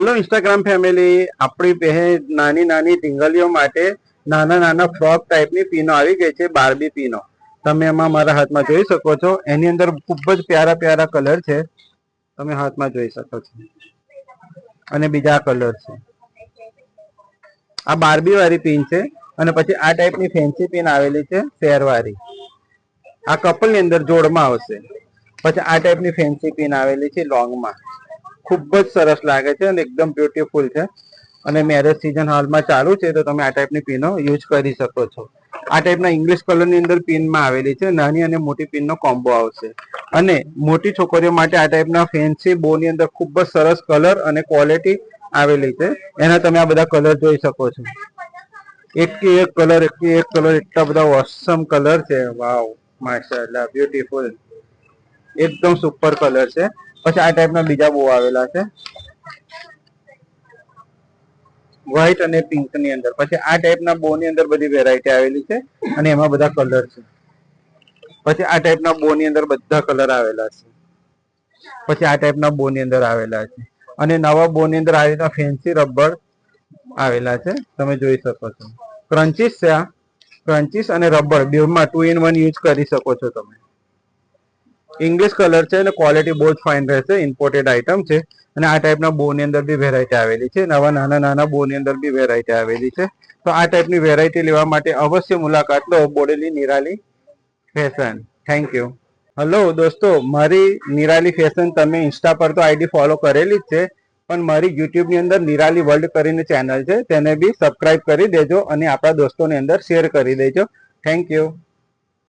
Hello Instagram family, આપણી બહેન નાની નાની ઢીંગલીઓ માટે નાના નાના ફ્રોક ટાઈપની પીનો આવી ગઈ છે, બાર્બી પીનો. તમે એમાં મારા હાથમાં જોઈ શકો છો. એની અંદર ખૂબ જ પ્યારા પ્યારા કલર છે, તમે હાથમાં જોઈ શકો છો. અને બીજા કલર છે. આ બાર્બી વાળી પીન છે. અને પછી આ ટાઈપની ફેન્સી પીન આવેલી છે, ફેર વાળી. આ કપલ ની અંદર જોડમાં આવશે. પછી આ ટાઈપની ફેન્સી પીન આવેલી છે લોંગમાં. ખૂબ જ સરસ લાગે છે અને એકદમ બ્યુટીફુલ છે. અને મેરેજ સીઝન હાલમાં ચાલુ છે, તો તમે આ ટાઈપની પીનો યુઝ કરી શકો છો. આ ટાઈપના ઇંગ્લિશ કલરની અંદર પિનમાં આવેલી છે. નાની અને મોટી પિનનો કોમ્બો આવશે. અને મોટી છોકરીઓ માટે આ ટાઈપના ફેન્સી બોની અંદર ખૂબ જ સરસ કલર અને ક્વોલિટી આવેલી છે. એના તમે આ બધા કલર જોઈ શકો છો. એક કલર એટલા બધા ઓસમ કલર છે. વાવ, માશાઅલ્લાહ, બ્યુટીફુલ, એકદમ સુપર કલર છે. પછી આ ટાઈપના બીજા બો આવેલા છે, વ્હાઈટ અને પિંક ની અંદર. પછી આ ટાઈપના બો ની અંદર બધી વેરાયટી આવેલી છે અને એમાં બધા કલર છે. પછી આ ટાઈપના બો ની અંદર બધા કલર આવેલા છે. પછી આ ટાઈપના બો ની અંદર આવેલા છે. અને નવા બો ની અંદર આ રીતના ફેન્સી રબર આવેલા છે, તમે જોઈ શકો છો. ક્રન્ચીસ છે. આ ક્રન્ચીસ અને રબર બેવમાં 2 in 1 યુઝ કરી શકો છો તમે. ઇંગ્લિશ કલર છે અને ક્વોલિટી બહુ જ ફાઇન રહેશે. ઇમ્પોર્ટેડ આઇટમ છે. અને આ ટાઈપના બો ની અંદર બી વેરાયટી આવેલી છે. નવા નાના નાના બો ની અંદર બી વેરાયટી આવેલી છે. તો આ ટાઈપની વેરાયટી લેવા માટે અવશ્ય મુલાકાત લો Bodeli Nirali fashion. Thank you. Hello દોસ્તો, મારી નિરાલી ફેશન તમે ઇન્સ્ટા પર તો આઈડી ફોલો કરેલી જ છે, પણ મારી યુટ્યુબ ની અંદર નિરાલી વર્લ્ડ કરીને ચેનલ છે, તેને બી સબસ્ક્રાઇબ કરી દેજો અને આપણા દોસ્તોની અંદર શેર કરી દેજો. Thank you.